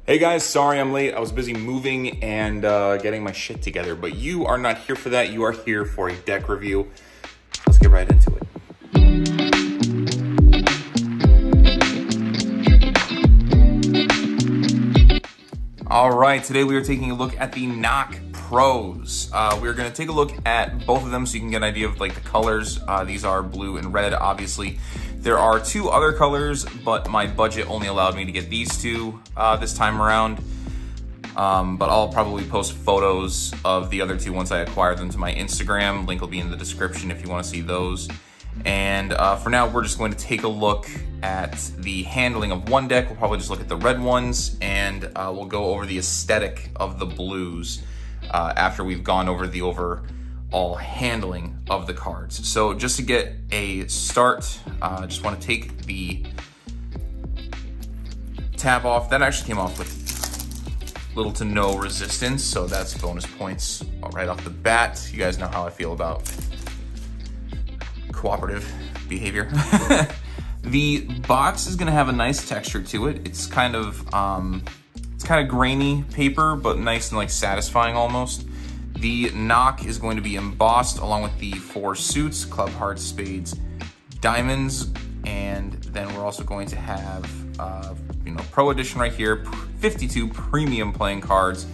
Hey guys, sorry I'm late. I was busy moving and getting my shit together, but you are not here for that. You are here for a deck review. Let's get right into it. All right, today we are taking a look at the NOC Pros. We're gonna take a look at both of them so you can get an idea of like the colors. These are blue and red, obviously. There are two other colors, but my budget only allowed me to get these two this time around. But I'll probably post photos of the other two once I acquire them to my Instagram. Link will be in the description if you want to see those. And for now, we're just going to take a look at the handling of one deck. We'll probably just look at the red ones, and we'll go over the aesthetic of the blues after we've gone over the overall handling of the cards. So just to get a start, I just want to take the tab off. That actually came off with little to no resistance, so that's bonus points right off the bat. You guys know how I feel about cooperative behavior. The box is gonna have a nice texture to it. It's kind of grainy paper, but nice and like satisfying almost. The NOC is going to be embossed along with the 4 suits: club, hearts, spades, diamonds, and then we're also going to have Pro Edition right here, 52 premium playing cards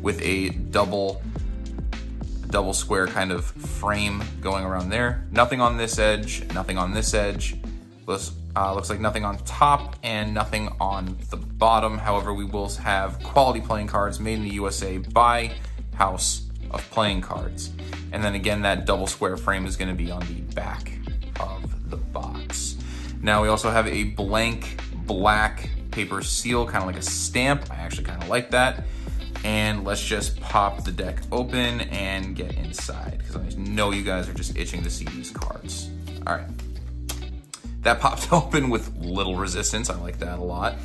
with a double square kind of frame going around there. Nothing on this edge, nothing on this edge. Looks like nothing on top and nothing on the bottom. However, we will have quality playing cards made in the USA by House of Playing Cards. And then again, that double square frame is gonna be on the back of the box. Now we also have a blank black paper seal, kind of like a stamp. I actually kind of like that. And let's just pop the deck open and get inside, because I know you guys are just itching to see these cards. All right, that popped open with little resistance. I like that a lot.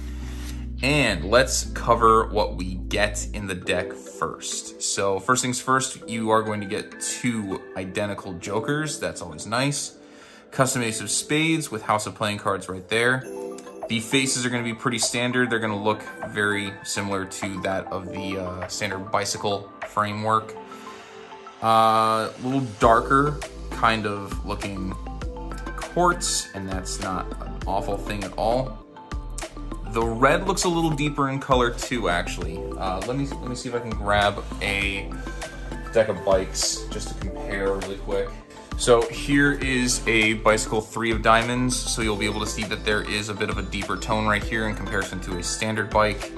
And let's cover what we get in the deck first. So first things first, you are going to get 2 identical jokers. That's always nice. Custom ace of spades with House of Playing Cards right there. The faces are going to be pretty standard. They're going to look very similar to that of the standard bicycle framework. A little darker kind of looking quartz, and that's not an awful thing at all. The red looks a little deeper in color too, actually. Let me see if I can grab a deck of bikes just to compare really quick. So here is a bicycle 3 of diamonds, so you'll be able to see that there is a bit of a deeper tone right here in comparison to a standard bike.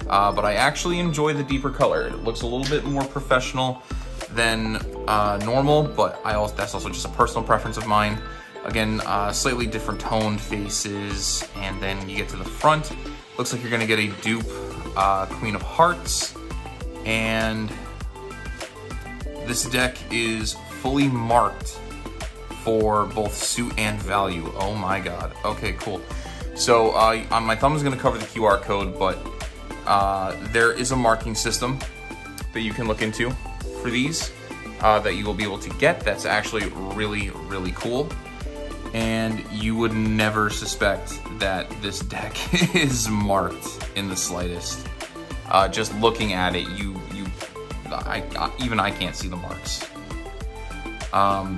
But I actually enjoy the deeper color. It looks a little bit more professional than normal, but that's also just a personal preference of mine. Again, slightly different toned faces, and then you get to the front. Looks like you're gonna get a dupe Queen of Hearts, and this deck is fully marked for both suit and value. Oh my God. Okay, cool. So my thumb is gonna cover the QR code, but there is a marking system that you can look into for these that you will be able to get. That's actually really, really cool. And you would never suspect that this deck is marked in the slightest. Just looking at it, even I can't see the marks. I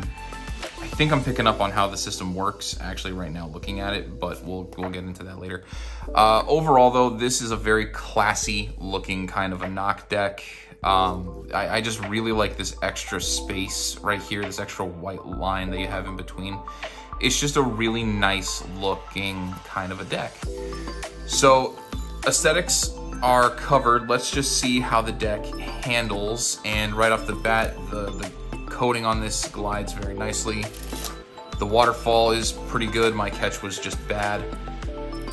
think I'm picking up on how the system works actually right now looking at it, but we'll get into that later. Overall though, this is a very classy looking kind of a NOC deck. I just really like this extra space right here, this extra white line that you have in between. It's just a really nice looking kind of a deck. So aesthetics are covered. Let's just see how the deck handles. And right off the bat, the coating on this glides very nicely. The waterfall is pretty good. My catch was just bad.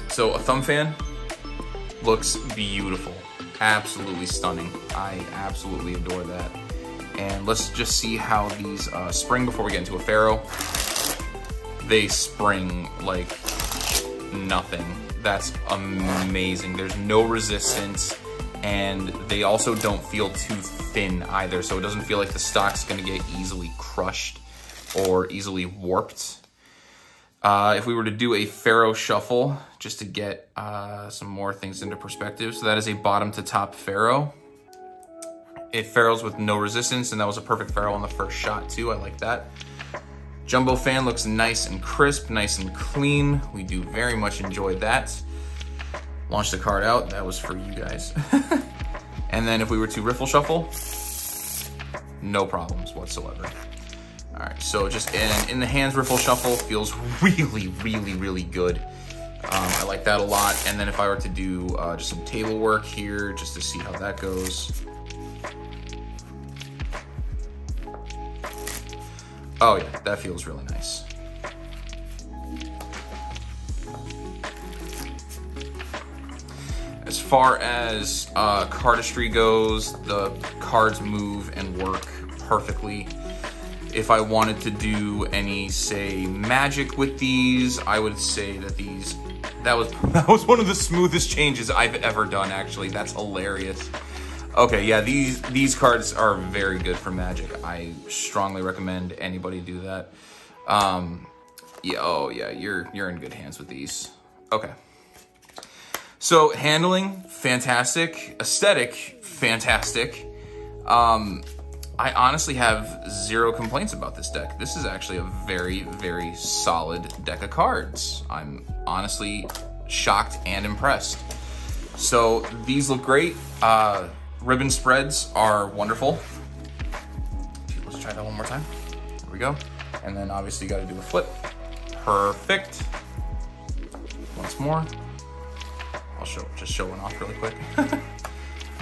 So a thumb fan looks beautiful. Absolutely stunning. I absolutely adore that. And let's just see how these spring before we get into a Pharaoh. They spring like nothing. That's amazing. There's no resistance, and they also don't feel too thin either, so it doesn't feel like the stock's gonna get easily crushed or easily warped. If we were to do a Pharaoh shuffle, just to get some more things into perspective. So that is a bottom to top Pharaoh. It Pharaohs with no resistance, and that was a perfect Pharaoh on the first shot too. I like that. Jumbo fan looks nice and crisp, nice and clean. We do very much enjoy that. Launch the card out. That was for you guys. And then if we were to riffle shuffle, no problems whatsoever. All right, so just in the hands riffle shuffle feels really, really, really good. I like that a lot. And then if I were to do just some table work here, just to see how that goes. Oh yeah, that feels really nice. As far as cardistry goes, the cards move and work perfectly. If I wanted to do any, say, magic with these, I would say that that was one of the smoothest changes I've ever done, actually. That's hilarious. Okay, yeah, these cards are very good for magic. I strongly recommend anybody do that. Yeah, oh yeah, you're in good hands with these. Okay. So handling, fantastic. Aesthetic, fantastic. I honestly have zero complaints about this deck. This is actually a very, very solid deck of cards. I'm honestly shocked and impressed. So these look great. Ribbon spreads are wonderful. Let's try that one more time. There we go. And then obviously you gotta do a flip. Perfect. Once more. I'll just show one off really quick.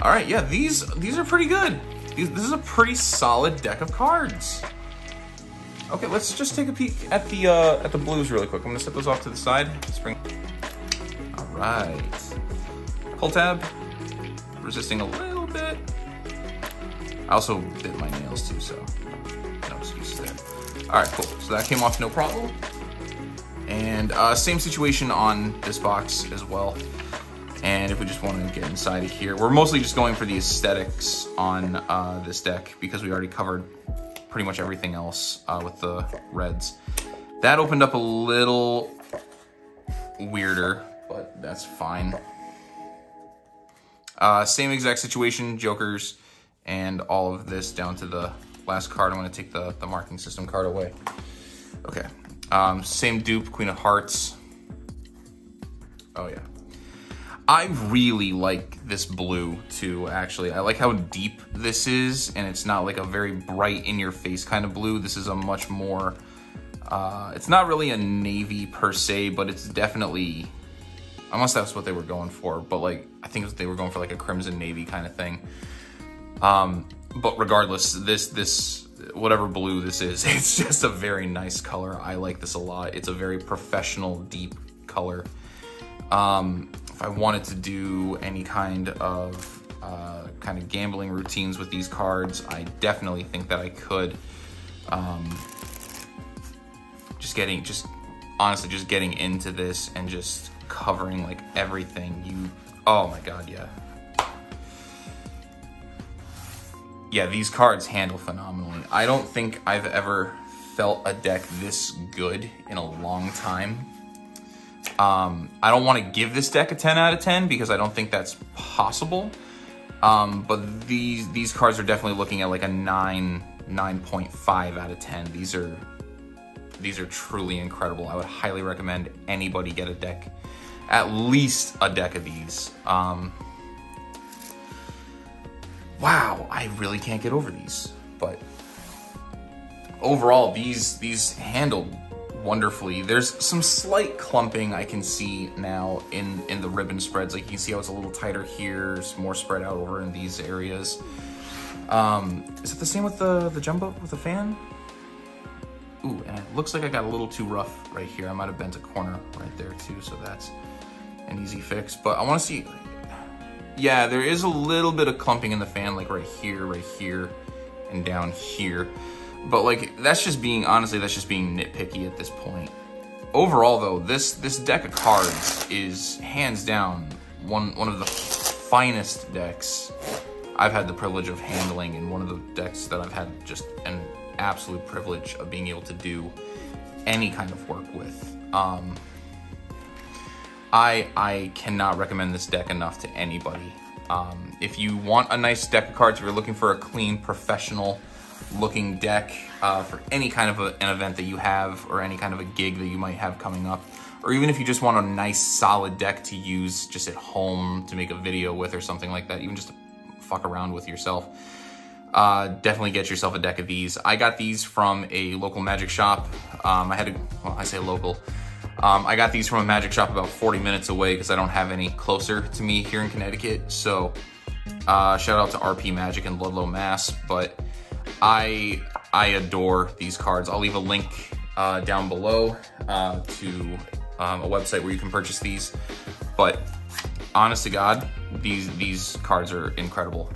All right, yeah, these are pretty good. This is a pretty solid deck of cards. Okay, let's just take a peek at the blues really quick. I'm gonna set those off to the side. Let's bring. All right. Pull tab. Resisting a little bit. I also bit my nails too, so no excuses there. All right, cool. So that came off no problem. And same situation on this box as well. And if we just want to get inside of here, we're mostly just going for the aesthetics on this deck because we already covered pretty much everything else with the reds. That opened up a little weirder, but that's fine. Same exact situation, jokers, and all of this down to the last card. I'm going to take the marking system card away. Okay. Same dupe, Queen of Hearts. Oh, yeah. I really like this blue, too, actually. I like how deep this is, and it's not like a very bright, in-your-face kind of blue. This is a much more... it's not really a navy, per se, but it's definitely... Unless that's what they were going for, but like I think they were going for like a crimson navy kind of thing. But regardless, this whatever blue this is, it's just a very nice color. I like this a lot. It's a very professional, deep color. If I wanted to do any kind of gambling routines with these cards, I definitely think that I could. Honestly, just getting into this and just covering like everything oh my god, yeah. Yeah, these cards handle phenomenally. I don't think I've ever felt a deck this good in a long time. I don't want to give this deck a 10 out of 10 because I don't think that's possible. But these cards are definitely looking at like a 9.5 out of 10. These are truly incredible. I would highly recommend anybody get a deck, at least a deck of these. Wow, I really can't get over these. But overall, these handled wonderfully. There's some slight clumping I can see now in the ribbon spreads. Like you can see how it's a little tighter here, it's more spread out over in these areas. Is it the same with the jumbo with the fan? Ooh, and it looks like I got a little too rough right here. I might have bent a corner right there too, so that's an easy fix. But I want to see, yeah, there is a little bit of clumping in the fan, like right here, and down here. But like, that's just being, honestly, that's just being nitpicky at this point. Overall though, this deck of cards is hands down one of the finest decks I've had the privilege of handling, and one of the decks that I've had just an absolute privilege of being able to do any kind of work with. I cannot recommend this deck enough to anybody. If you want a nice deck of cards, if you're looking for a clean, professional looking deck for any kind of an event that you have, or any kind of a gig that you might have coming up, or even if you just want a nice solid deck to use just at home to make a video with or something like that, even just to fuck around with yourself, definitely get yourself a deck of these. I got these from a local magic shop. I say local. I got these from a magic shop about 40 minutes away because I don't have any closer to me here in Connecticut. So shout out to RP Magic in Ludlow, Mass. But I adore these cards. I'll leave a link down below to a website where you can purchase these. But honest to God, these cards are incredible.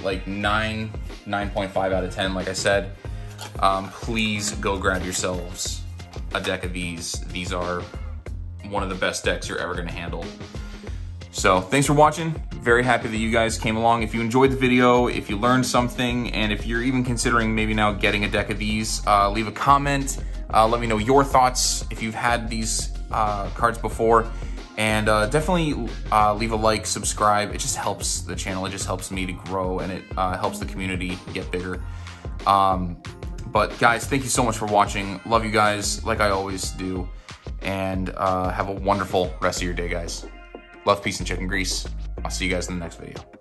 Like 9.5 out of 10, like I said. Please go grab yourselves a deck of these. These are one of the best decks you're ever gonna handle. So thanks for watching. Very happy that you guys came along. If you enjoyed the video, if you learned something, and if you're even considering maybe now getting a deck of these, leave a comment. Let me know your thoughts if you've had these cards before. And definitely leave a like, subscribe. It just helps the channel. It just helps me to grow, and it helps the community get bigger. But guys, thank you so much for watching. Love you guys like I always do. And have a wonderful rest of your day, guys. Love, peace, and chicken grease. I'll see you guys in the next video.